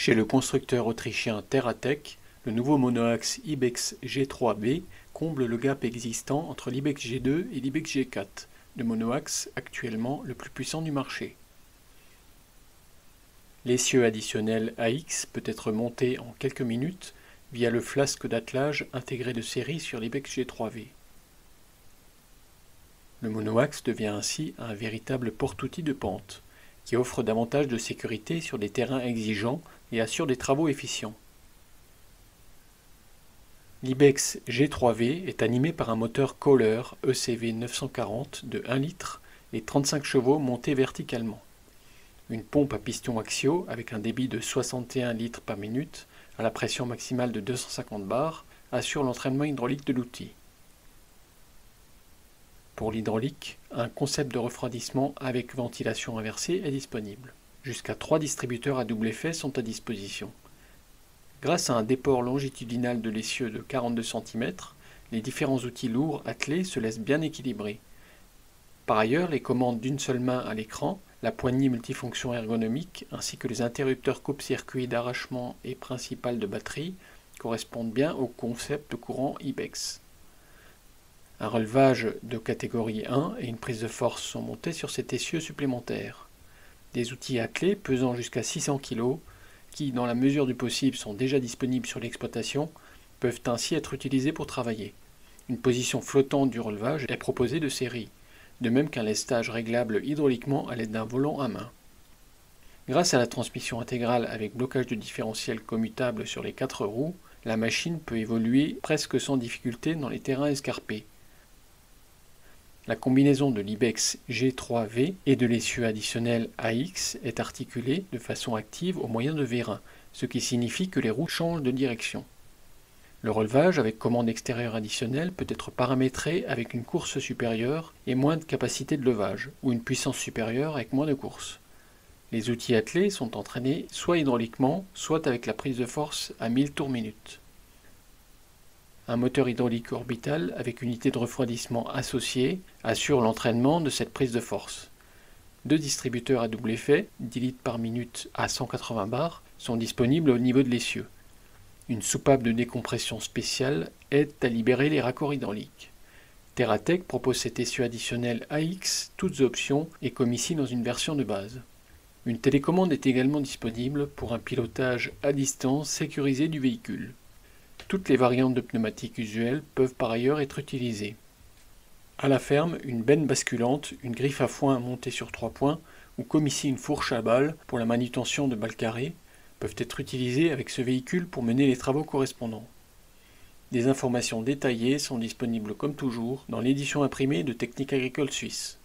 Chez le constructeur autrichien TerraTech, le nouveau monoaxe Ibex G3B comble le gap existant entre l'Ibex G2 et l'Ibex G4, le monoaxe actuellement le plus puissant du marché. L'essieu additionnel AX peut être monté en quelques minutes via le flasque d'attelage intégré de série sur l'Ibex G3V. Le monoaxe devient ainsi un véritable porte-outil de pente, qui offre davantage de sécurité sur des terrains exigeants et assure des travaux efficients. L'Ibex G3V est animé par un moteur Kohler ECV 940 de 1 litre et 35 chevaux monté verticalement. Une pompe à pistons axiaux avec un débit de 61 litres par minute à la pression maximale de 250 bars assure l'entraînement hydraulique de l'outil. Pour l'hydraulique, un concept de refroidissement avec ventilation inversée est disponible. Jusqu'à 3 distributeurs à double effet sont à disposition. Grâce à un déport longitudinal de l'essieu de 42 cm, les différents outils lourds attelés se laissent bien équilibrer. Par ailleurs, les commandes d'une seule main à l'écran, la poignée multifonction ergonomique ainsi que les interrupteurs coupe-circuit d'arrachement et principal de batterie correspondent bien au concept courant Ibex. Un relevage de catégorie 1 et une prise de force sont montés sur cet essieu supplémentaire. Des outils attelés pesant jusqu'à 600 kg, qui dans la mesure du possible sont déjà disponibles sur l'exploitation, peuvent ainsi être utilisés pour travailler. Une position flottante du relevage est proposée de série, de même qu'un lestage réglable hydrauliquement à l'aide d'un volant à main. Grâce à la transmission intégrale avec blocage de différentiel commutable sur les 4 roues, la machine peut évoluer presque sans difficulté dans les terrains escarpés. La combinaison de l'Ibex G3V et de l'essieu additionnel AX est articulée de façon active au moyen de vérins, ce qui signifie que les roues changent de direction. Le relevage avec commande extérieure additionnelle peut être paramétré avec une course supérieure et moins de capacité de levage, ou une puissance supérieure avec moins de course. Les outils attelés sont entraînés soit hydrauliquement, soit avec la prise de force à 1000 tours minute. Un moteur hydraulique orbital avec unité de refroidissement associée assure l'entraînement de cette prise de force. 2 distributeurs à double effet, 10 litres par minute à 180 bars, sont disponibles au niveau de l'essieu. Une soupape de décompression spéciale aide à libérer les raccords hydrauliques. TerraTech propose cet essieu additionnel AX, toutes options, et comme ici dans une version de base. Une télécommande est également disponible pour un pilotage à distance sécurisé du véhicule. Toutes les variantes de pneumatiques usuelles peuvent par ailleurs être utilisées. À la ferme, une benne basculante, une griffe à foin montée sur 3 points, ou comme ici une fourche à balles pour la manutention de balles carrées, peuvent être utilisées avec ce véhicule pour mener les travaux correspondants. Des informations détaillées sont disponibles comme toujours dans l'édition imprimée de Technique Agricole Suisse.